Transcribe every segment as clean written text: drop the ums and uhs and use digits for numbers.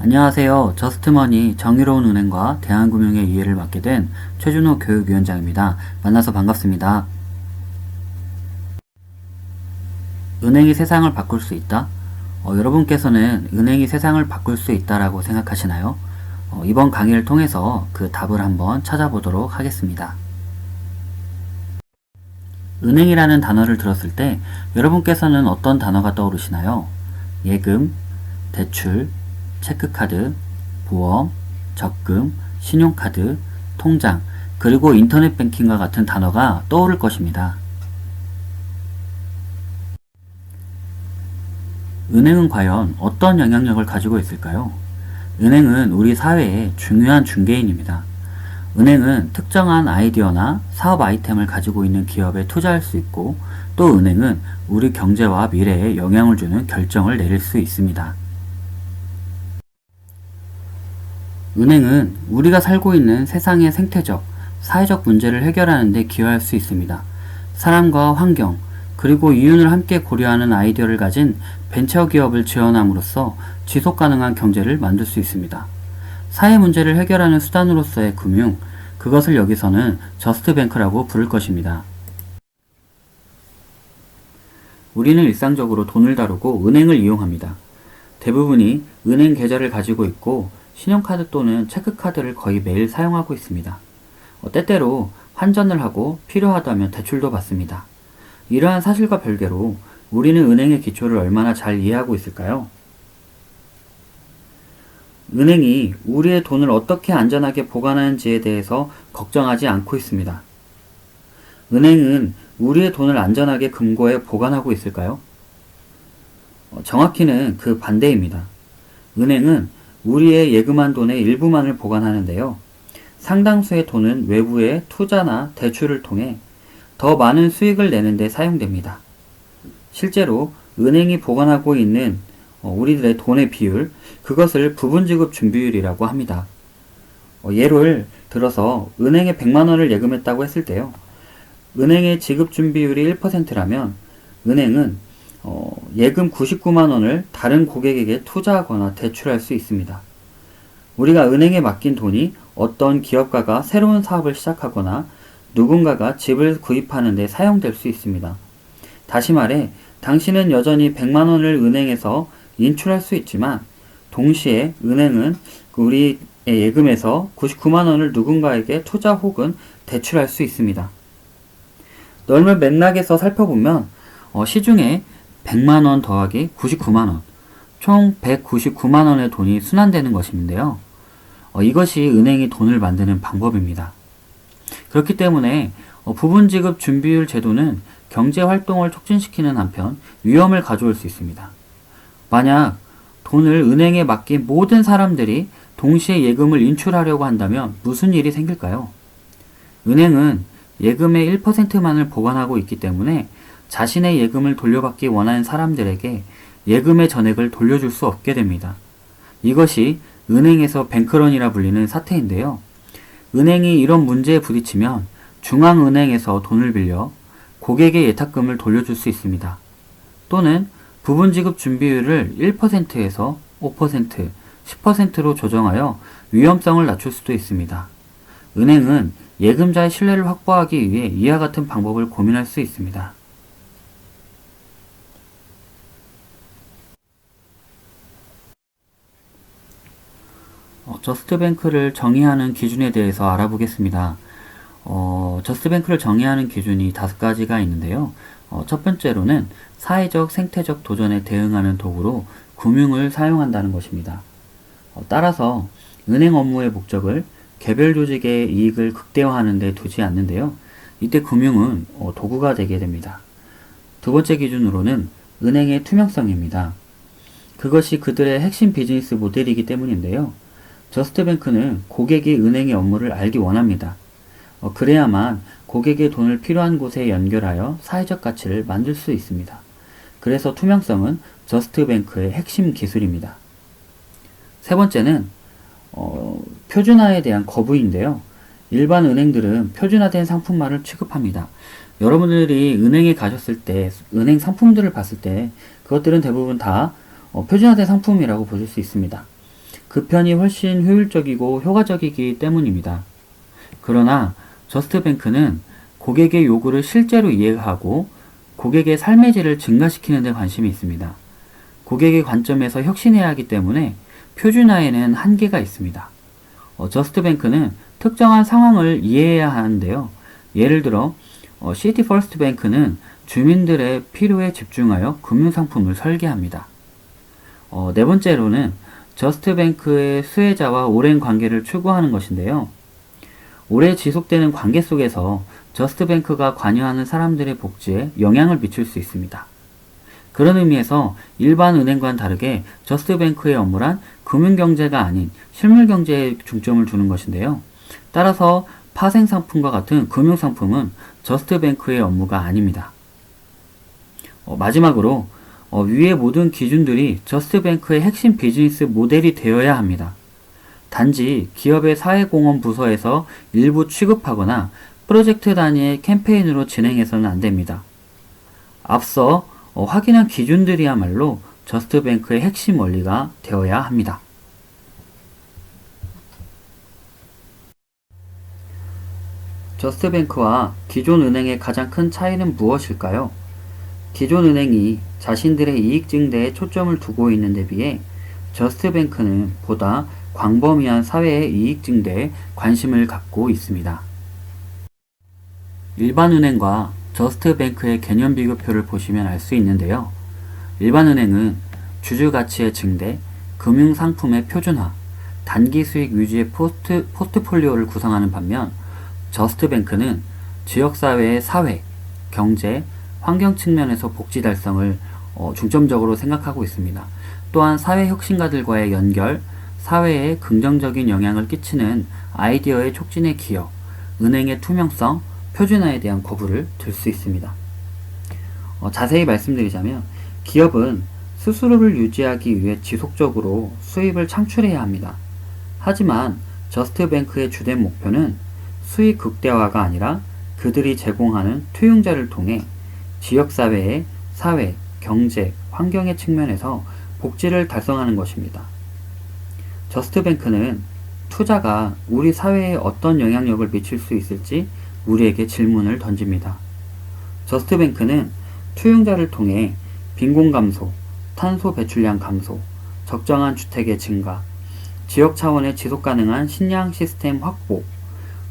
안녕하세요. 저스트머니 정의로운 은행과 대한금융의 이해를 맡게 된 최준호 교육위원장입니다. 만나서 반갑습니다. 은행이 세상을 바꿀 수 있다? 여러분께서는 은행이 세상을 바꿀 수 있다라고 생각하시나요? 이번 강의를 통해서 그 답을 한번 찾아보도록 하겠습니다. 은행이라는 단어를 들었을 때 여러분께서는 어떤 단어가 떠오르시나요? 예금, 대출, 체크카드, 보험, 적금, 신용카드, 통장, 그리고 인터넷 뱅킹과 같은 단어가 떠오를 것입니다. 은행은 과연 어떤 영향력을 가지고 있을까요? 은행은 우리 사회의 중요한 중개인입니다. 은행은 특정한 아이디어나 사업 아이템을 가지고 있는 기업에 투자할 수 있고, 또 은행은 우리 경제와 미래에 영향을 주는 결정을 내릴 수 있습니다. 은행은 우리가 살고 있는 세상의 생태적, 사회적 문제를 해결하는 데 기여할 수 있습니다. 사람과 환경, 그리고 이윤을 함께 고려하는 아이디어를 가진 벤처 기업을 지원함으로써 지속 가능한 경제를 만들 수 있습니다. 사회 문제를 해결하는 수단으로서의 금융, 그것을 여기서는 저스트뱅크라고 부를 것입니다. 우리는 일상적으로 돈을 다루고 은행을 이용합니다. 대부분이 은행 계좌를 가지고 있고 신용카드 또는 체크카드를 거의 매일 사용하고 있습니다. 때때로 환전을 하고 필요하다면 대출도 받습니다. 이러한 사실과 별개로 우리는 은행의 기초를 얼마나 잘 이해하고 있을까요? 은행이 우리의 돈을 어떻게 안전하게 보관하는지에 대해서 걱정하지 않고 있습니다. 은행은 우리의 돈을 안전하게 금고에 보관하고 있을까요? 정확히는 그 반대입니다. 은행은 우리의 예금한 돈의 일부만을 보관하는데요. 상당수의 돈은 외부의 투자나 대출을 통해 더 많은 수익을 내는 데 사용됩니다. 실제로 은행이 보관하고 있는 우리들의 돈의 비율, 그것을 부분지급 준비율이라고 합니다. 예를 들어서 은행에 100만원을 예금했다고 했을 때요. 은행의 지급 준비율이 1%라면 은행은 예금 99만원을 다른 고객에게 투자하거나 대출할 수 있습니다. 우리가 은행에 맡긴 돈이 어떤 기업가가 새로운 사업을 시작하거나 누군가가 집을 구입하는 데 사용될 수 있습니다. 다시 말해, 당신은 여전히 100만원을 은행에서 인출할 수 있지만 동시에 은행은 우리의 예금에서 99만원을 누군가에게 투자 혹은 대출할 수 있습니다. 넓은 맥락에서 살펴보면 시중에 100만원 더하기 99만원, 총 199만원의 돈이 순환되는 것인데요. 이것이 은행이 돈을 만드는 방법입니다. 그렇기 때문에 부분지급 준비율 제도는 경제활동을 촉진시키는 한편 위험을 가져올 수 있습니다. 만약 돈을 은행에 맡긴 모든 사람들이 동시에 예금을 인출하려고 한다면 무슨 일이 생길까요? 은행은 예금의 1%만을 보관하고 있기 때문에 자신의 예금을 돌려받기 원하는 사람들에게 예금의 전액을 돌려줄 수 없게 됩니다. 이것이 은행에서 뱅크런이라 불리는 사태인데요. 은행이 이런 문제에 부딪히면 중앙은행에서 돈을 빌려 고객의 예탁금을 돌려줄 수 있습니다. 또는 부분지급 준비율을 1%에서 5%, 10%로 조정하여 위험성을 낮출 수도 있습니다. 은행은 예금자의 신뢰를 확보하기 위해 이와 같은 방법을 고민할 수 있습니다. 저스트뱅크를 정의하는 기준에 대해서 알아보겠습니다. 저스트뱅크를 정의하는 기준이 5가지가 있는데요. 첫 번째로는 사회적, 생태적 도전에 대응하는 도구로 금융을 사용한다는 것입니다. 따라서 은행 업무의 목적을 개별 조직의 이익을 극대화하는 데 두지 않는데요. 이때 금융은 도구가 되게 됩니다. 두 번째 기준으로는 은행의 투명성입니다. 그것이 그들의 핵심 비즈니스 모델이기 때문인데요. 저스트뱅크는 고객이 은행의 업무를 알기 원합니다. 그래야만 고객의 돈을 필요한 곳에 연결하여 사회적 가치를 만들 수 있습니다. 그래서 투명성은 저스트뱅크의 핵심 기술입니다. 세 번째는 표준화에 대한 거부인데요. 일반 은행들은 표준화된 상품만을 취급합니다. 여러분들이 은행에 가셨을 때 은행 상품들을 봤을 때 그것들은 대부분 다 표준화된 상품이라고 보실 수 있습니다. 그 편이 훨씬 효율적이고 효과적이기 때문입니다. 그러나 저스트뱅크는 고객의 요구를 실제로 이해하고 고객의 삶의 질을 증가시키는 데 관심이 있습니다. 고객의 관점에서 혁신해야 하기 때문에 표준화에는 한계가 있습니다. 저스트뱅크는 특정한 상황을 이해해야 하는데요. 예를 들어 시티 퍼스트 뱅크는 주민들의 필요에 집중하여 금융상품을 설계합니다. 네 번째로는 저스트뱅크의 수혜자와 오랜 관계를 추구하는 것인데요. 오래 지속되는 관계 속에서 저스트뱅크가 관여하는 사람들의 복지에 영향을 미칠 수 있습니다. 그런 의미에서 일반 은행과는 다르게 저스트뱅크의 업무란 금융경제가 아닌 실물경제에 중점을 두는 것인데요. 따라서 파생상품과 같은 금융상품은 저스트뱅크의 업무가 아닙니다. 마지막으로 위의 모든 기준들이 저스트뱅크의 핵심 비즈니스 모델이 되어야 합니다. 단지 기업의 사회공헌 부서에서 일부 취급하거나 프로젝트 단위의 캠페인으로 진행해서는 안 됩니다. 앞서 확인한 기준들이야말로 저스트뱅크의 핵심 원리가 되어야 합니다. 저스트뱅크와 기존 은행의 가장 큰 차이는 무엇일까요? 기존 은행이 자신들의 이익 증대에 초점을 두고 있는 데 비해 저스트뱅크는 보다 광범위한 사회의 이익 증대에 관심을 갖고 있습니다. 일반 은행과 저스트뱅크의 개념 비교표를 보시면 알 수 있는데요. 일반 은행은 주주 가치의 증대, 금융 상품의 표준화, 단기 수익 위주의 포트폴리오를 구성하는 반면 저스트뱅크는 지역사회의 사회, 경제, 환경 측면에서 복지 달성을 중점적으로 생각하고 있습니다. 또한 사회 혁신가들과의 연결, 사회에 긍정적인 영향을 끼치는 아이디어의 촉진에 기여, 은행의 투명성, 표준화에 대한 거부를 들 수 있습니다. 자세히 말씀드리자면 기업은 스스로를 유지하기 위해 지속적으로 수입을 창출해야 합니다. 하지만 저스트뱅크의 주된 목표는 수익 극대화가 아니라 그들이 제공하는 투융자를 통해 지역사회의 사회, 경제, 환경의 측면에서 복지를 달성하는 것입니다. 저스트뱅크는 투자가 우리 사회에 어떤 영향력을 미칠 수 있을지 우리에게 질문을 던집니다. 저스트뱅크는 투융자를 통해 빈곤 감소, 탄소 배출량 감소, 적정한 주택의 증가, 지역 차원의 지속 가능한 식량 시스템 확보,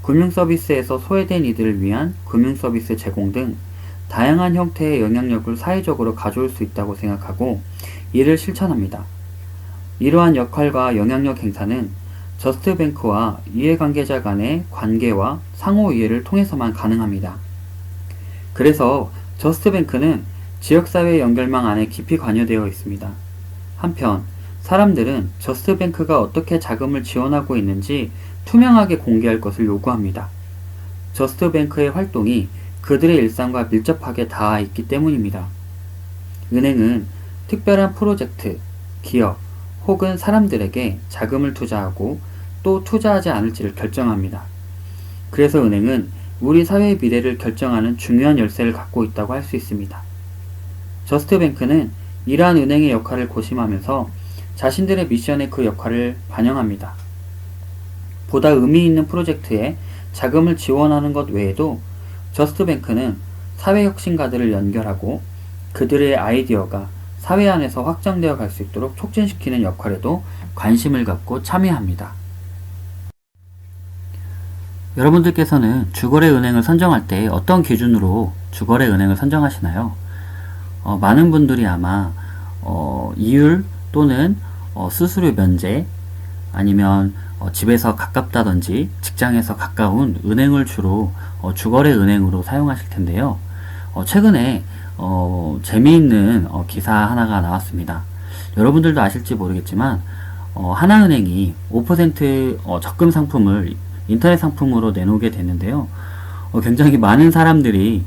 금융 서비스에서 소외된 이들을 위한 금융 서비스 제공 등 다양한 형태의 영향력을 사회적으로 가져올 수 있다고 생각하고 이를 실천합니다. 이러한 역할과 영향력 행사는 저스트뱅크와 이해관계자 간의 관계와 상호 이해를 통해서만 가능합니다. 그래서 저스트뱅크는 지역사회 연결망 안에 깊이 관여되어 있습니다. 한편 사람들은 저스트뱅크가 어떻게 자금을 지원하고 있는지 투명하게 공개할 것을 요구합니다. 저스트뱅크의 활동이 그들의 일상과 밀접하게 닿아 있기 때문입니다. 은행은 특별한 프로젝트, 기업 혹은 사람들에게 자금을 투자하고 또 투자하지 않을지를 결정합니다. 그래서 은행은 우리 사회의 미래를 결정하는 중요한 열쇠를 갖고 있다고 할 수 있습니다. 저스트뱅크는 이러한 은행의 역할을 고심하면서 자신들의 미션에 그 역할을 반영합니다. 보다 의미 있는 프로젝트에 자금을 지원하는 것 외에도 저스트뱅크는 사회혁신가들을 연결하고 그들의 아이디어가 사회 안에서 확장되어 갈 수 있도록 촉진시키는 역할에도 관심을 갖고 참여합니다. 여러분들께서는 주거래 은행을 선정할 때 어떤 기준으로 주거래 은행을 선정하시나요? 많은 분들이 아마 이율 또는 수수료 면제 아니면 집에서 가깝다든지 직장에서 가까운 은행을 주로 주거래 은행으로 사용하실 텐데요. 최근에 재미있는 기사 하나가 나왔습니다. 여러분들도 아실지 모르겠지만 하나은행이 5% 적금 상품을 인터넷 상품으로 내놓게 됐는데요. 굉장히 많은 사람들이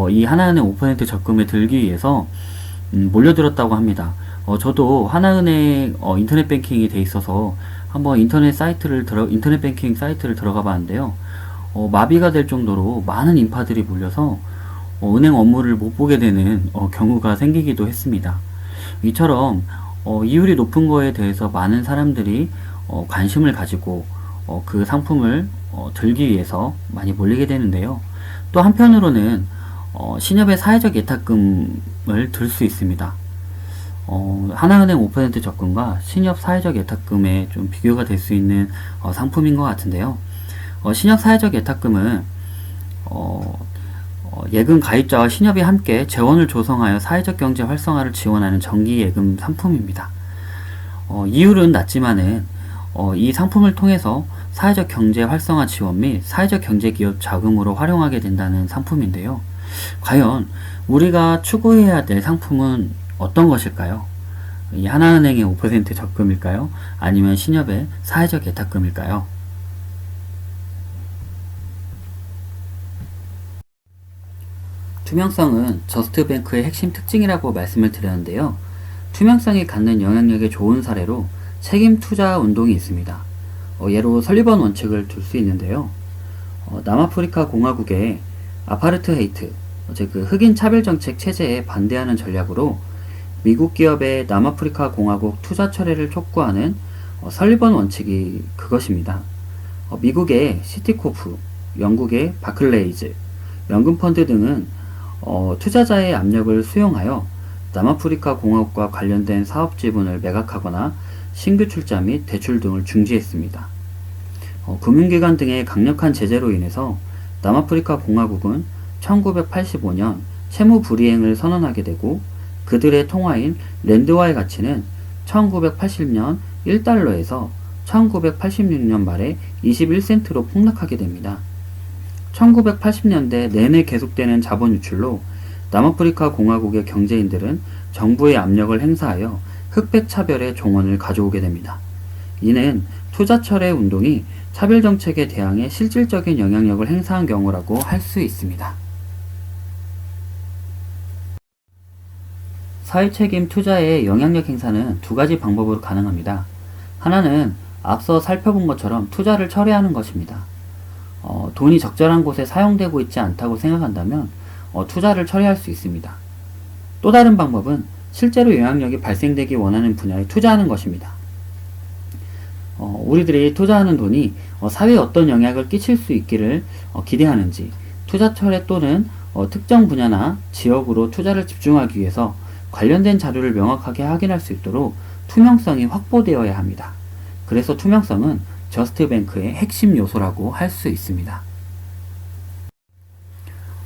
이 하나은행 5% 적금에 들기 위해서 몰려들었다고 합니다. 저도 하나은행 인터넷 뱅킹이 돼 있어서 한번 인터넷 뱅킹 사이트를 들어가 봤는데요. 마비가 될 정도로 많은 인파들이 몰려서 은행 업무를 못 보게 되는 경우가 생기기도 했습니다. 이처럼 이율이 높은 거에 대해서 많은 사람들이 관심을 가지고 그 상품을 들기 위해서 많이 몰리게 되는데요. 또 한편으로는 신협의 사회적 예탁금을 들 수 있습니다. 하나은행 5% 적금과 신협 사회적 예탁금에 좀 비교가 될 수 있는 상품인 것 같은데요. 신협 사회적 예탁금은 예금 가입자와 신협이 함께 재원을 조성하여 사회적 경제 활성화를 지원하는 정기 예금 상품입니다. 이율은 낮지만은 이 상품을 통해서 사회적 경제 활성화 지원 및 사회적 경제 기업 자금으로 활용하게 된다는 상품인데요. 과연 우리가 추구해야 될 상품은 어떤 것일까요? 이 하나은행의 5% 적금일까요? 아니면 신협의 사회적 예탁금일까요? 투명성은 저스트뱅크의 핵심 특징이라고 말씀을 드렸는데요. 투명성이 갖는 영향력의 좋은 사례로 책임 투자 운동이 있습니다. 예로 설리번 원칙을 들 수 있는데요. 남아프리카 공화국의 아파르트헤이트, 즉 그 흑인 차별정책 체제에 반대하는 전략으로 미국 기업의 남아프리카 공화국 투자 철회를 촉구하는 설리번 원칙이 그것입니다. 미국의 시티코프, 영국의 바클레이즈, 연금펀드 등은 투자자의 압력을 수용하여 남아프리카 공화국과 관련된 사업 지분을 매각하거나 신규 출자 및 대출 등을 중지했습니다. 금융기관 등의 강력한 제재로 인해서 남아프리카 공화국은 1985년 채무 불이행을 선언하게 되고 그들의 통화인 랜드와의 가치는 1980년 1달러에서 1986년 말에 21센트로 폭락하게 됩니다. 1980년대 내내 계속되는 자본 유출로 남아프리카 공화국의 경제인들은 정부의 압력을 행사하여 흑백 차별의 종언을 가져오게 됩니다. 이는 투자 철회 운동이 차별 정책에 대항해 실질적인 영향력을 행사한 경우라고 할 수 있습니다. 사회책임 투자의 영향력 행사는 두 가지 방법으로 가능합니다. 하나는 앞서 살펴본 것처럼 투자를 철회하는 것입니다. 돈이 적절한 곳에 사용되고 있지 않다고 생각한다면 투자를 철회할 수 있습니다. 또 다른 방법은 실제로 영향력이 발생되기 원하는 분야에 투자하는 것입니다. 우리들이 투자하는 돈이 사회에 어떤 영향을 끼칠 수 있기를 기대하는지, 투자 철회 또는 특정 분야나 지역으로 투자를 집중하기 위해서 관련된 자료를 명확하게 확인할 수 있도록 투명성이 확보되어야 합니다. 그래서 투명성은 저스트뱅크의 핵심 요소라고 할 수 있습니다.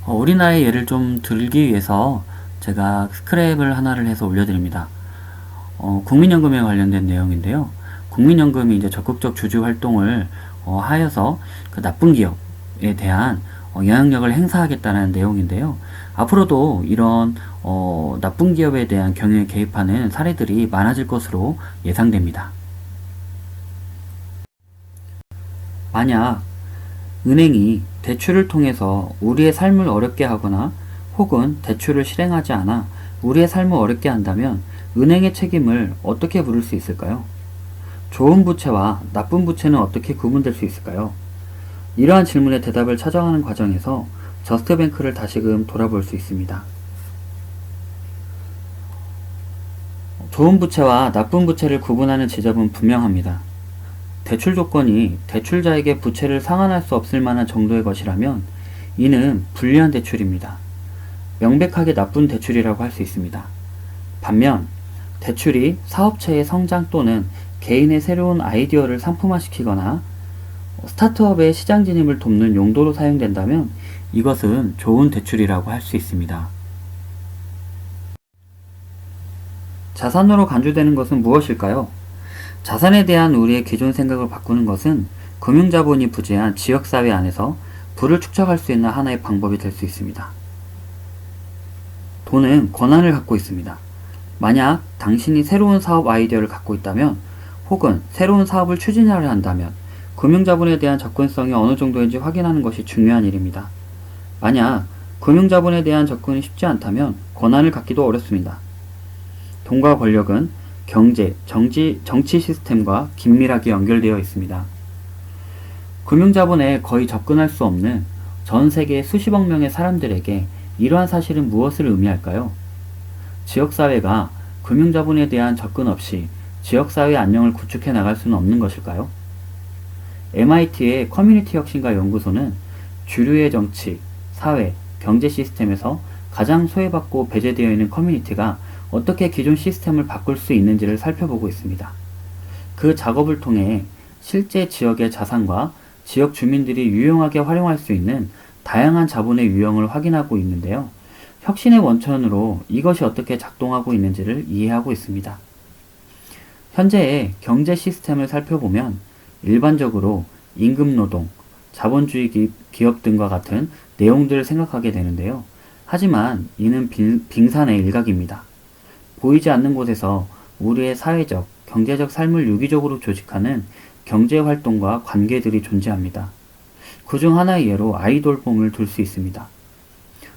우리나라의 예를 좀 들기 위해서 제가 스크랩을 하나를 해서 올려드립니다. 국민연금에 관련된 내용인데요. 국민연금이 이제 적극적 주주 활동을 하여서 그 나쁜 기업에 대한 영향력을 행사하겠다는 내용인데요. 앞으로도 이런 나쁜 기업에 대한 경영에 개입하는 사례들이 많아질 것으로 예상됩니다. 만약 은행이 대출을 통해서 우리의 삶을 어렵게 하거나 혹은 대출을 실행하지 않아 우리의 삶을 어렵게 한다면 은행의 책임을 어떻게 물을 수 있을까요? 좋은 부채와 나쁜 부채는 어떻게 구분될 수 있을까요? 이러한 질문의 대답을 찾아가는 과정에서 저스트뱅크를 다시금 돌아볼 수 있습니다. 좋은 부채와 나쁜 부채를 구분하는 지점은 분명합니다. 대출 조건이 대출자에게 부채를 상환할 수 없을 만한 정도의 것이라면 이는 불리한 대출입니다. 명백하게 나쁜 대출이라고 할 수 있습니다. 반면 대출이 사업체의 성장 또는 개인의 새로운 아이디어를 상품화시키거나 스타트업의 시장 진입을 돕는 용도로 사용된다면 이것은 좋은 대출이라고 할 수 있습니다. 자산으로 간주되는 것은 무엇일까요? 자산에 대한 우리의 기존 생각을 바꾸는 것은 금융자본이 부재한 지역사회 안에서 부를 축적할 수 있는 하나의 방법이 될 수 있습니다. 돈은 권한을 갖고 있습니다. 만약 당신이 새로운 사업 아이디어를 갖고 있다면 혹은 새로운 사업을 추진하려 한다면 금융자본에 대한 접근성이 어느 정도인지 확인하는 것이 중요한 일입니다. 만약 금융자본에 대한 접근이 쉽지 않다면 권한을 갖기도 어렵습니다. 돈과 권력은 경제, 정치 시스템과 긴밀하게 연결되어 있습니다. 금융자본에 거의 접근할 수 없는 전 세계 수십억 명의 사람들에게 이러한 사실은 무엇을 의미할까요? 지역사회가 금융자본에 대한 접근 없이 지역사회 안녕을 구축해 나갈 수는 없는 것일까요? MIT의 커뮤니티 혁신가 연구소는 주류의 정치, 사회, 경제 시스템에서 가장 소외받고 배제되어 있는 커뮤니티가 어떻게 기존 시스템을 바꿀 수 있는지를 살펴보고 있습니다. 그 작업을 통해 실제 지역의 자산과 지역 주민들이 유용하게 활용할 수 있는 다양한 자본의 유형을 확인하고 있는데요. 혁신의 원천으로 이것이 어떻게 작동하고 있는지를 이해하고 있습니다. 현재의 경제 시스템을 살펴보면 일반적으로 임금노동, 자본주의 기업 등과 같은 내용들을 생각하게 되는데요. 하지만 이는 빙산의 일각입니다. 보이지 않는 곳에서 우리의 사회적, 경제적 삶을 유기적으로 조직하는 경제활동과 관계들이 존재합니다. 그중 하나의 예로 아이돌봄을 들 수 있습니다.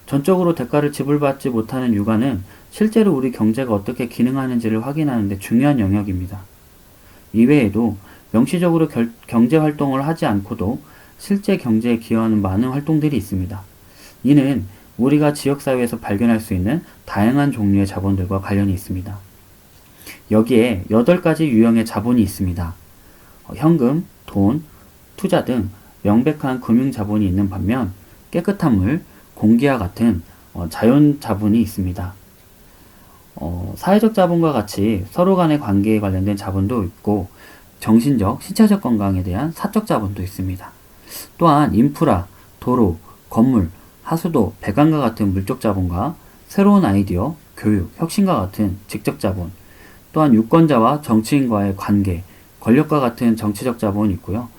전적으로 대가를 지불받지 못하는 육아는 실제로 우리 경제가 어떻게 기능하는지를 확인하는 데 중요한 영역입니다. 이외에도 명시적으로 경제활동을 하지 않고도 실제 경제에 기여하는 많은 활동들이 있습니다. 이는 우리가 지역사회에서 발견할 수 있는 다양한 종류의 자본들과 관련이 있습니다. 여기에 8가지 유형의 자본이 있습니다. 현금, 돈, 투자 등 명백한 금융자본이 있는 반면 깨끗한 물, 공기와 같은 자연자본이 있습니다. 사회적 자본과 같이 서로 간의 관계에 관련된 자본도 있고 정신적, 신체적 건강에 대한 사적 자본도 있습니다. 또한 인프라, 도로, 건물, 하수도, 배관과 같은 물적 자본과 새로운 아이디어, 교육, 혁신과 같은 직접 자본, 또한 유권자와 정치인과의 관계, 권력과 같은 정치적 자본이 있고요.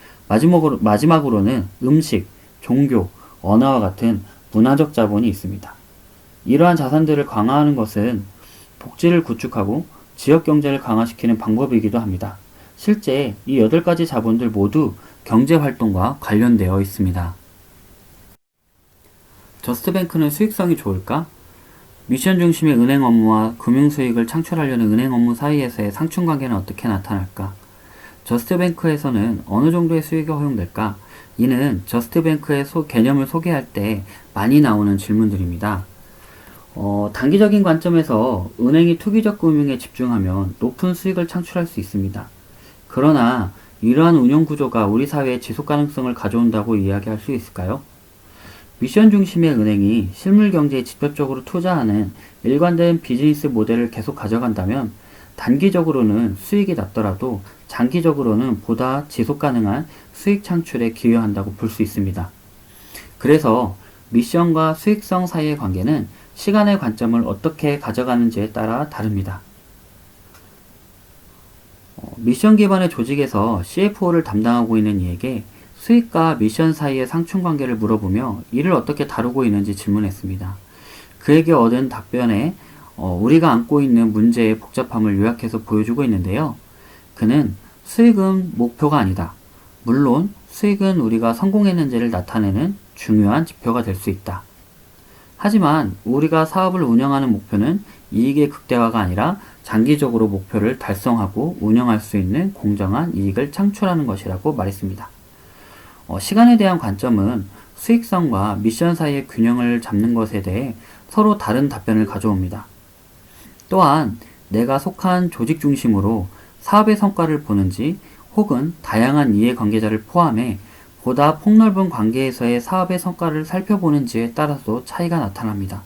마지막으로는 음식, 종교, 언어와 같은 문화적 자본이 있습니다. 이러한 자산들을 강화하는 것은 복지를 구축하고 지역 경제를 강화시키는 방법이기도 합니다. 실제 이 8가지 자본들 모두 경제활동과 관련되어 있습니다. 저스트뱅크는 수익성이 좋을까? 미션 중심의 은행 업무와 금융 수익을 창출하려는 은행 업무 사이에서의 상충관계는 어떻게 나타날까? 저스트뱅크에서는 어느 정도의 수익이 허용될까? 이는 저스트뱅크의 개념을 소개할 때 많이 나오는 질문들입니다. 단기적인 관점에서 은행이 투기적 금융에 집중하면 높은 수익을 창출할 수 있습니다. 그러나 이러한 운영 구조가 우리 사회에 지속 가능성을 가져온다고 이야기할 수 있을까요? 미션 중심의 은행이 실물 경제에 직접적으로 투자하는 일관된 비즈니스 모델을 계속 가져간다면 단기적으로는 수익이 낮더라도 장기적으로는 보다 지속 가능한 수익 창출에 기여한다고 볼 수 있습니다. 그래서 미션과 수익성 사이의 관계는 시간의 관점을 어떻게 가져가는지에 따라 다릅니다. 미션 기반의 조직에서 CFO를 담당하고 있는 이에게 수익과 미션 사이의 상충관계를 물어보며 이를 어떻게 다루고 있는지 질문했습니다. 그에게 얻은 답변에 우리가 안고 있는 문제의 복잡함을 요약해서 보여주고 있는데요. 그는 수익은 목표가 아니다. 물론 수익은 우리가 성공했는지를 나타내는 중요한 지표가 될 수 있다. 하지만 우리가 사업을 운영하는 목표는 이익의 극대화가 아니라 장기적으로 목표를 달성하고 운영할 수 있는 공정한 이익을 창출하는 것이라고 말했습니다. 시간에 대한 관점은 수익성과 미션 사이의 균형을 잡는 것에 대해 서로 다른 답변을 가져옵니다. 또한 내가 속한 조직 중심으로 사업의 성과를 보는지 혹은 다양한 이해관계자를 포함해 보다 폭넓은 관계에서의 사업의 성과를 살펴보는지에 따라서 차이가 나타납니다.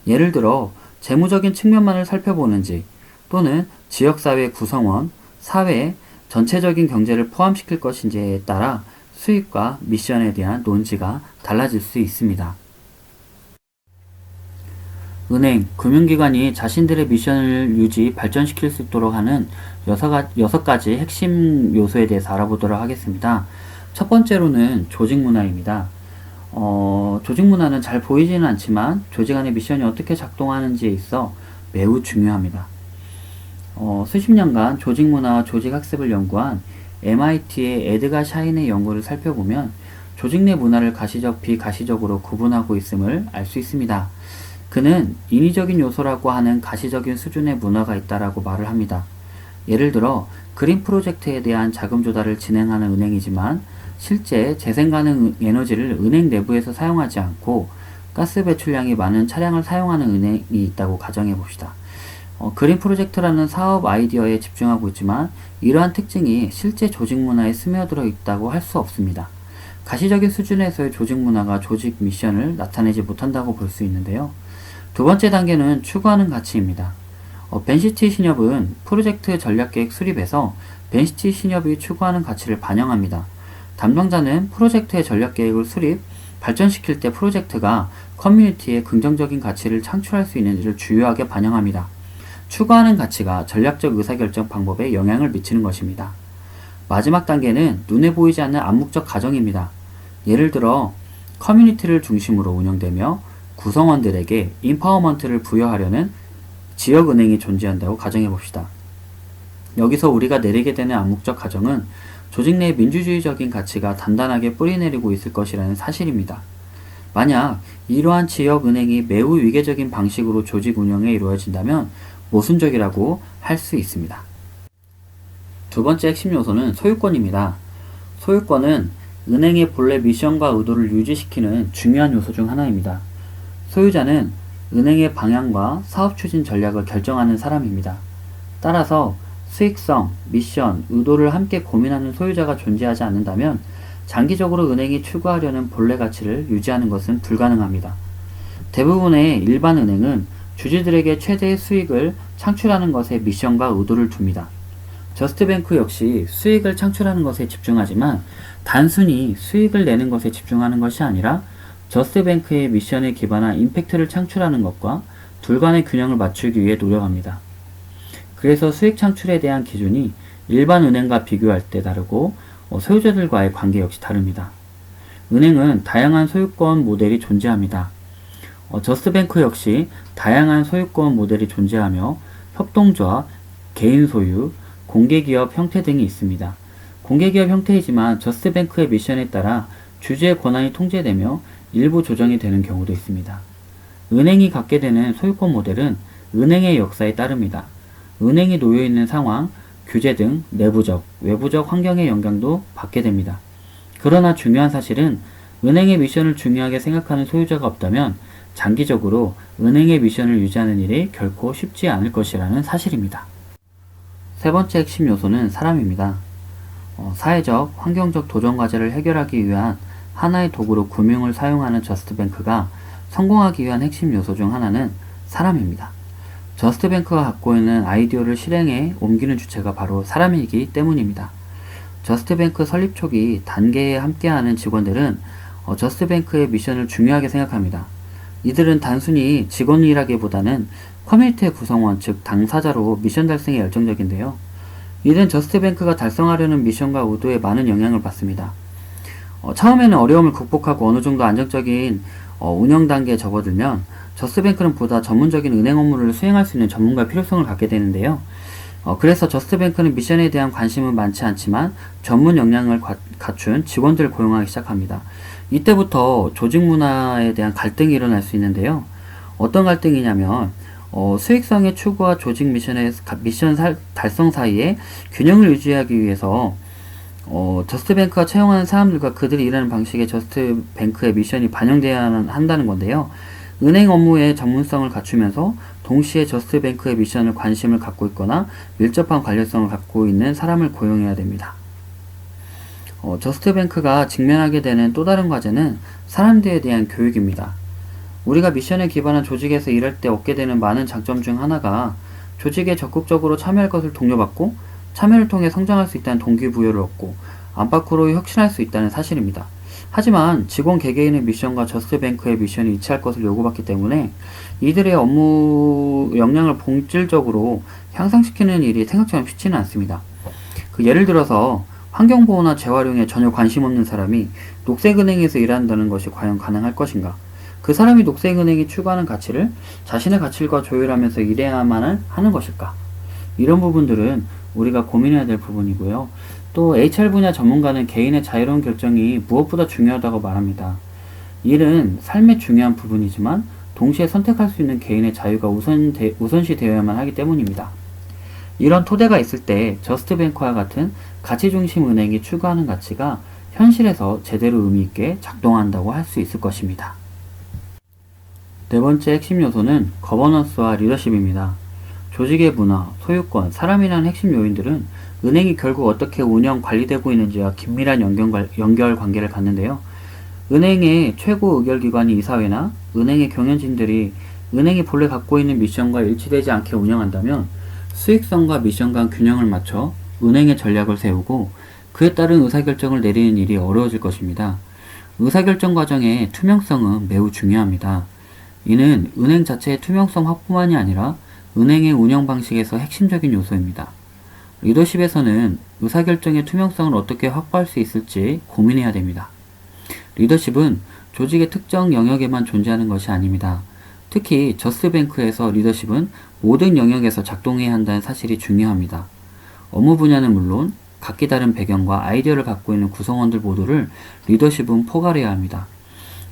예를 들어 재무적인 측면만을 살펴보는지 또는 지역사회 구성원, 사회, 전체적인 경제를 포함시킬 것인지에 따라 수익과 미션에 대한 논지가 달라질 수 있습니다. 은행, 금융기관이 자신들의 미션을 발전시킬 수 있도록 하는 6가지 핵심 요소에 대해서 알아보도록 하겠습니다. 첫 번째로는 조직 문화입니다. 조직 문화는 잘 보이지는 않지만 조직 안의 미션이 어떻게 작동하는지에 있어 매우 중요합니다. 수십 년간 조직 문화와 조직 학습을 연구한 MIT의 에드가 샤인의 연구를 살펴보면 조직 내 문화를 가시적, 비가시적으로 구분하고 있음을 알 수 있습니다. 그는 인위적인 요소라고 하는 가시적인 수준의 문화가 있다라고 말을 합니다. 예를 들어 그린 프로젝트에 대한 자금 조달을 진행하는 은행이지만 실제 재생 가능 에너지를 은행 내부에서 사용하지 않고 가스 배출량이 많은 차량을 사용하는 은행이 있다고 가정해 봅시다. 그린 프로젝트라는 사업 아이디어에 집중하고 있지만 이러한 특징이 실제 조직 문화에 스며들어 있다고 할 수 없습니다. 가시적인 수준에서의 조직 문화가 조직 미션을 나타내지 못한다고 볼 수 있는데요. 두 번째 단계는 추구하는 가치입니다. 벤시티 신협은 프로젝트 전략계획 수립에서 벤시티 신협이 추구하는 가치를 반영합니다. 담당자는 프로젝트의 전략계획을 수립, 발전시킬 때 프로젝트가 커뮤니티에 긍정적인 가치를 창출할 수 있는지를 주요하게 반영합니다. 추구하는 가치가 전략적 의사결정 방법에 영향을 미치는 것입니다. 마지막 단계는 눈에 보이지 않는 암묵적 가정입니다. 예를 들어 커뮤니티를 중심으로 운영되며 구성원들에게 인파워먼트를 부여하려는 지역은행이 존재한다고 가정해봅시다. 여기서 우리가 내리게 되는 암묵적 가정은 조직 내 민주주의적인 가치가 단단하게 뿌리내리고 있을 것이라는 사실입니다. 만약 이러한 지역은행이 매우 위계적인 방식으로 조직 운영에 이루어진다면 모순적이라고 할 수 있습니다. 두 번째 핵심 요소는 소유권입니다. 소유권은 은행의 본래 미션과 의도를 유지시키는 중요한 요소 중 하나입니다. 소유자는 은행의 방향과 사업 추진 전략을 결정하는 사람입니다. 따라서 수익성, 미션, 의도를 함께 고민하는 소유자가 존재하지 않는다면 장기적으로 은행이 추구하려는 본래 가치를 유지하는 것은 불가능합니다. 대부분의 일반 은행은 주주들에게 최대의 수익을 창출하는 것에 미션과 의도를 둡니다. 저스트뱅크 역시 수익을 창출하는 것에 집중하지만 단순히 수익을 내는 것에 집중하는 것이 아니라 저스트뱅크의 미션에 기반한 임팩트를 창출하는 것과 둘 간의 균형을 맞추기 위해 노력합니다. 그래서 수익 창출에 대한 기준이 일반 은행과 비교할 때 다르고 소유자들과의 관계 역시 다릅니다. 은행은 다양한 소유권 모델이 존재합니다. 저스트뱅크 역시 다양한 소유권 모델이 존재하며 협동조합, 개인 소유, 공개기업 형태 등이 있습니다. 공개기업 형태이지만 저스트뱅크의 미션에 따라 주주의 권한이 통제되며 일부 조정이 되는 경우도 있습니다. 은행이 갖게 되는 소유권 모델은 은행의 역사에 따릅니다. 은행이 놓여있는 상황, 규제 등 내부적, 외부적 환경의 영향도 받게 됩니다. 그러나 중요한 사실은 은행의 미션을 중요하게 생각하는 소유자가 없다면 장기적으로 은행의 미션을 유지하는 일이 결코 쉽지 않을 것이라는 사실입니다. 세 번째 핵심 요소는 사람입니다. 사회적, 환경적 도전 과제를 해결하기 위한 하나의 도구로 금융을 사용하는 저스트뱅크가 성공하기 위한 핵심 요소 중 하나는 사람입니다. 저스트뱅크가 갖고 있는 아이디어를 실행에 옮기는 주체가 바로 사람이기 때문입니다. 저스트뱅크 설립 초기 단계에 함께하는 직원들은 저스트뱅크의 미션을 중요하게 생각합니다. 이들은 단순히 직원이라기보다는 커뮤니티의 구성원, 즉 당사자로 미션 달성에 열정적인데요. 이들은 저스트뱅크가 달성하려는 미션과 의도에 많은 영향을 받습니다. 처음에는 어려움을 극복하고 어느 정도 안정적인 운영 단계에 접어들면 저스트뱅크는 보다 전문적인 은행 업무를 수행할 수 있는 전문가의 필요성을 갖게 되는데요. 그래서 저스트뱅크는 미션에 대한 관심은 많지 않지만 전문 역량을 갖춘 직원들을 고용하기 시작합니다. 이때부터 조직 문화에 대한 갈등이 일어날 수 있는데요. 어떤 갈등이냐면 수익성의 추구와 조직 미션 달성 사이에 균형을 유지하기 위해서 저스트뱅크가 채용하는 사람들과 그들이 일하는 방식에 저스트뱅크의 미션이 반영되어야 한다는 건데요. 은행 업무의 전문성을 갖추면서 동시에 저스트뱅크의 미션을 관심을 갖고 있거나 밀접한 관련성을 갖고 있는 사람을 고용해야 됩니다. 저스트뱅크가 직면하게 되는 또 다른 과제는 사람들에 대한 교육입니다. 우리가 미션에 기반한 조직에서 일할 때 얻게 되는 많은 장점 중 하나가 조직에 적극적으로 참여할 것을 독려받고 참여를 통해 성장할 수 있다는 동기부여를 얻고 안팎으로 혁신할 수 있다는 사실입니다. 하지만 직원 개개인의 미션과 저스트뱅크의 미션이 일치할 것을 요구받기 때문에 이들의 업무 역량을 본질적으로 향상시키는 일이 생각처럼 쉽지는 않습니다. 예를 들어서 환경보호나 재활용에 전혀 관심 없는 사람이 녹색은행에서 일한다는 것이 과연 가능할 것인가? 그 사람이 녹색은행이 추구하는 가치를 자신의 가치과 조율하면서 일해야만 하는 것일까? 이런 부분들은 우리가 고민해야 될 부분이고요. 또 HR 분야 전문가는 개인의 자유로운 결정이 무엇보다 중요하다고 말합니다. 일은 삶의 중요한 부분이지만 동시에 선택할 수 있는 개인의 자유가 우선시 되어야만 하기 때문입니다. 이런 토대가 있을 때 저스트뱅크와 같은 가치 중심 은행이 추구하는 가치가 현실에서 제대로 의미 있게 작동한다고 할 수 있을 것입니다. 네 번째 핵심 요소는 거버넌스와 리더십입니다. 조직의 문화, 소유권, 사람이라는 핵심 요인들은 은행이 결국 어떻게 운영 관리되고 있는지와 긴밀한 연결 관계를 갖는데요. 은행의 최고 의결기관이 이사회나 은행의 경영진들이 은행이 본래 갖고 있는 미션과 일치되지 않게 운영한다면 수익성과 미션 간 균형을 맞춰 은행의 전략을 세우고 그에 따른 의사결정을 내리는 일이 어려워질 것입니다. 의사결정 과정의 투명성은 매우 중요합니다. 이는 은행 자체의 투명성 확보만이 아니라 은행의 운영 방식에서 핵심적인 요소입니다. 리더십에서는 의사결정의 투명성을 어떻게 확보할 수 있을지 고민해야 됩니다. 리더십은 조직의 특정 영역에만 존재하는 것이 아닙니다. 특히 저스트뱅크에서 리더십은 모든 영역에서 작동해야 한다는 사실이 중요합니다. 업무 분야는 물론 각기 다른 배경과 아이디어를 갖고 있는 구성원들 모두를 리더십은 포괄해야 합니다.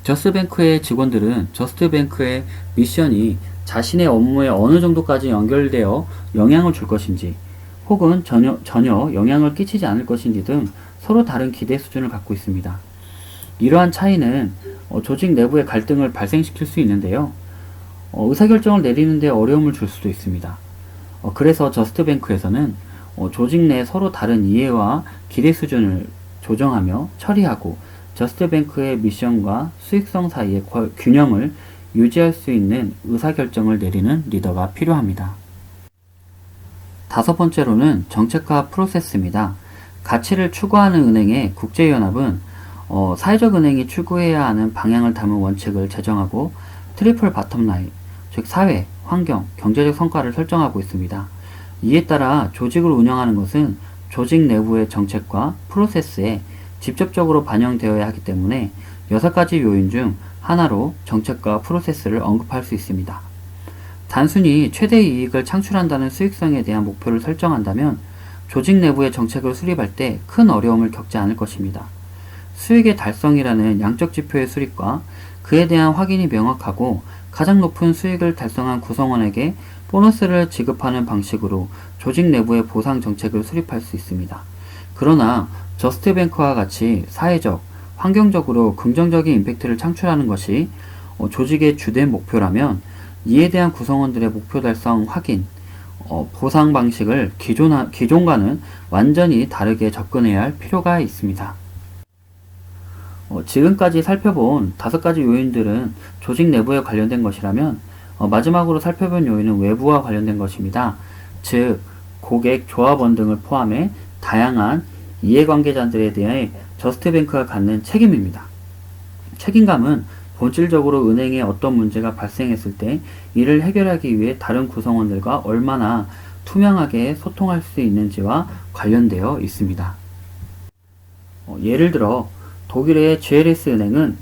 저스트뱅크의 직원들은 저스트뱅크의 미션이 자신의 업무에 어느 정도까지 연결되어 영향을 줄 것인지 혹은 전혀 영향을 끼치지 않을 것인지 등 서로 다른 기대 수준을 갖고 있습니다. 이러한 차이는 조직 내부의 갈등을 발생시킬 수 있는데요. 의사결정을 내리는 데 어려움을 줄 수도 있습니다. 그래서 저스트뱅크에서는 조직 내 서로 다른 이해와 기대 수준을 조정하며 처리하고 저스트뱅크의 미션과 수익성 사이의 균형을 유지할 수 있는 의사결정을 내리는 리더가 필요합니다. 다섯 번째로는 정책과 프로세스입니다. 가치를 추구하는 은행의 국제연합은 사회적 은행이 추구해야 하는 방향을 담은 원칙을 제정하고 트리플 바텀라인, 즉 사회, 환경, 경제적 성과를 설정하고 있습니다. 이에 따라 조직을 운영하는 것은 조직 내부의 정책과 프로세스에 직접적으로 반영되어야 하기 때문에 6가지 요인 중 하나로 정책과 프로세스를 언급할 수 있습니다. 단순히 최대 이익을 창출한다는 수익성에 대한 목표를 설정한다면 조직 내부의 정책을 수립할 때 큰 어려움을 겪지 않을 것입니다. 수익의 달성이라는 양적 지표의 수립과 그에 대한 확인이 명확하고 가장 높은 수익을 달성한 구성원에게 보너스를 지급하는 방식으로 조직 내부의 보상 정책을 수립할 수 있습니다. 그러나 저스트뱅크와 같이 사회적, 환경적으로 긍정적인 임팩트를 창출하는 것이 조직의 주된 목표라면 이에 대한 구성원들의 목표 달성 확인, 보상 방식을 기존과는 완전히 다르게 접근해야 할 필요가 있습니다. 지금까지 살펴본 5가지 요인들은 조직 내부에 관련된 것이라면 마지막으로 살펴본 요인은 외부와 관련된 것입니다. 즉, 고객, 조합원 등을 포함해 다양한 이해관계자들에 대해 저스트뱅크가 갖는 책임입니다. 책임감은 본질적으로 은행에 어떤 문제가 발생했을 때 이를 해결하기 위해 다른 구성원들과 얼마나 투명하게 소통할 수 있는지와 관련되어 있습니다. 예를 들어 독일의 GLS 은행은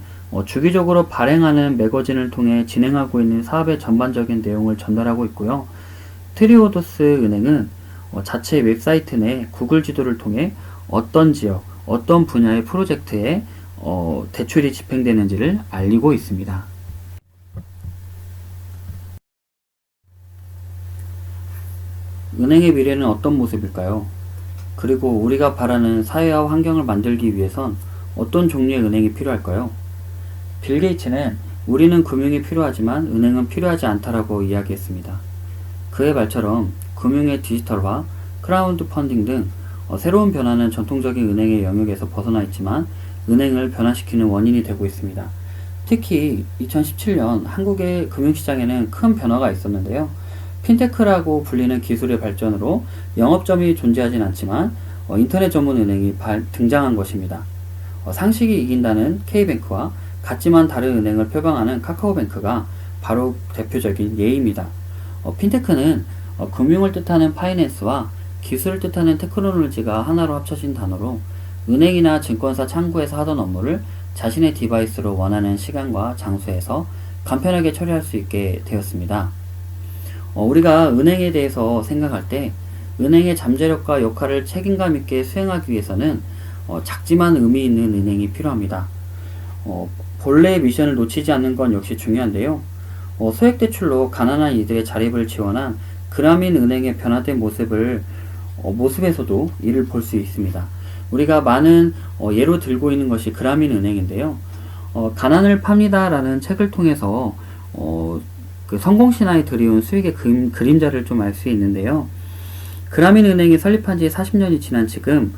주기적으로 발행하는 매거진을 통해 진행하고 있는 사업의 전반적인 내용을 전달하고 있고요. 트리오도스 은행은 자체 웹사이트 내 구글 지도를 통해 어떤 지역, 어떤 분야의 프로젝트에 대출이 집행되는지를 알리고 있습니다. 은행의 미래는 어떤 모습일까요? 그리고 우리가 바라는 사회와 환경을 만들기 위해선 어떤 종류의 은행이 필요할까요? 빌 게이츠는 우리는 금융이 필요하지만 은행은 필요하지 않다라고 이야기했습니다. 그의 말처럼 금융의 디지털화, 크라우드 펀딩 등 새로운 변화는 전통적인 은행의 영역에서 벗어나 있지만 은행을 변화시키는 원인이 되고 있습니다. 특히 2017년 한국의 금융시장에는 큰 변화가 있었는데요. 핀테크라고 불리는 기술의 발전으로 영업점이 존재하진 않지만 인터넷 전문 은행이 등장한 것입니다. 상식이 이긴다는 K뱅크와 같지만 다른 은행을 표방하는 카카오뱅크가 바로 대표적인 예입니다. 핀테크는 금융을 뜻하는 파이낸스와 기술을 뜻하는 테크놀로지가 하나로 합쳐진 단어로 은행이나 증권사 창구에서 하던 업무를 자신의 디바이스로 원하는 시간과 장소에서 간편하게 처리할 수 있게 되었습니다. 우리가 은행에 대해서 생각할 때 은행의 잠재력과 역할을 책임감 있게 수행하기 위해서는 작지만 의미 있는 은행이 필요합니다. 본래의 미션을 놓치지 않는 건 역시 중요한데요. 소액대출로 가난한 이들의 자립을 지원한 그라민 은행의 변화된 모습에서도 이를 볼 수 있습니다. 우리가 많은 예로 들고 있는 것이 그라민 은행인데요. 가난을 팝니다 라는 책을 통해서 그 성공신화에 들이온 수익의 그림자를 좀 알 수 있는데요. 그라민은행이 설립한 지 40년이 지난 지금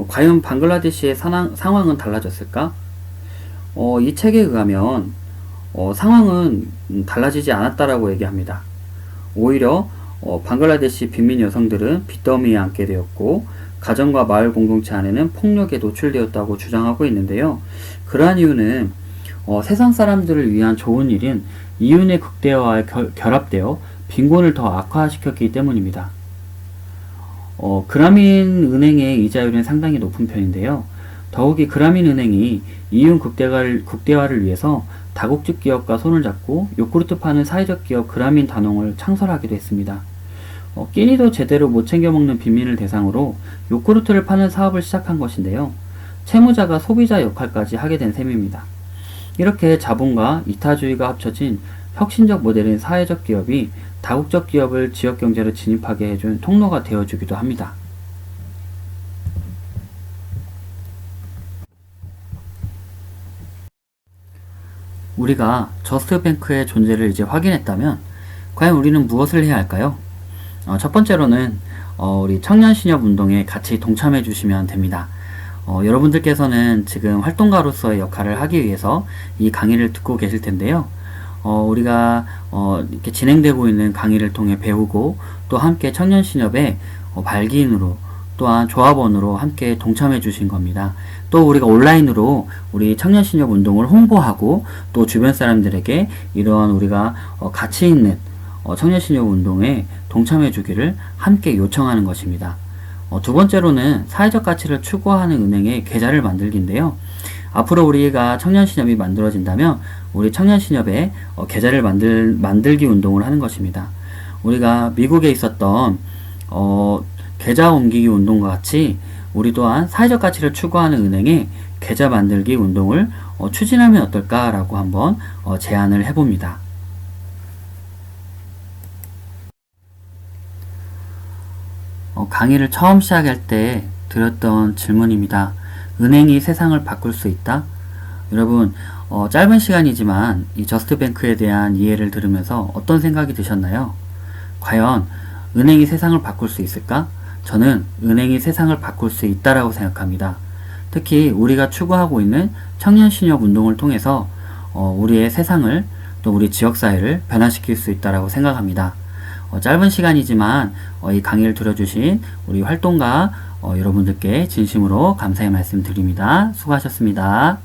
과연 방글라데시의 상황은 달라졌을까? 이 책에 의하면 상황은 달라지지 않았다라고 얘기합니다. 오히려 방글라데시 빈민 여성들은 빚더미에 앉게 되었고 가정과 마을 공동체 안에는 폭력에 노출되었다고 주장하고 있는데요. 그러한 이유는 세상 사람들을 위한 좋은 일인 이윤의 극대화와 결합되어 빈곤을 더 악화시켰기 때문입니다. 그라민 은행의 이자율은 상당히 높은 편인데요. 더욱이 그라민 은행이 이윤 극대화를 위해서 다국적 기업과 손을 잡고 요구르트 파는 사회적 기업 그라민 단원을 창설하기도 했습니다. 끼니도 제대로 못 챙겨 먹는 빈민을 대상으로 요구르트를 파는 사업을 시작한 것인데요. 채무자가 소비자 역할까지 하게 된 셈입니다. 이렇게 자본과 이타주의가 합쳐진 혁신적 모델인 사회적 기업이 다국적 기업을 지역 경제로 진입하게 해준 통로가 되어주기도 합니다. 우리가 저스트뱅크의 존재를 이제 확인했다면 과연 우리는 무엇을 해야 할까요? 첫 번째로는 우리 청년신협운동에 같이 동참해 주시면 됩니다. 여러분들께서는 지금 활동가로서의 역할을 하기 위해서 이 강의를 듣고 계실 텐데요. 우리가 이렇게 진행되고 있는 강의를 통해 배우고 또 함께 청년신협의 발기인으로 또한 조합원으로 함께 동참해 주신 겁니다. 또 우리가 온라인으로 우리 청년신협 운동을 홍보하고 또 주변 사람들에게 이러한 우리가 가치 있는 청년신협 운동에 동참해 주기를 함께 요청하는 것입니다. 두 번째로는 사회적 가치를 추구하는 은행의 계좌를 만들기인데요. 앞으로 우리가 청년신협이 만들어진다면 우리 청년신협의 계좌를 만들기 운동을 하는 것입니다. 우리가 미국에 있었던 계좌 옮기기 운동과 같이 우리 또한 사회적 가치를 추구하는 은행의 계좌 만들기 운동을 추진하면 어떨까라고 한번 제안을 해봅니다. 강의를 처음 시작할 때 드렸던 질문입니다. 은행이 세상을 바꿀 수 있다? 여러분, 짧은 시간이지만 이 저스트뱅크에 대한 이해를 들으면서 어떤 생각이 드셨나요? 과연 은행이 세상을 바꿀 수 있을까? 저는 은행이 세상을 바꿀 수 있다라고 생각합니다. 특히 우리가 추구하고 있는 청년신협 운동을 통해서 우리의 세상을 또 우리 지역사회를 변화시킬 수 있다라고 생각합니다. 짧은 시간이지만 이 강의를 들어주신 우리 활동가 여러분들께 진심으로 감사의 말씀 드립니다. 수고하셨습니다.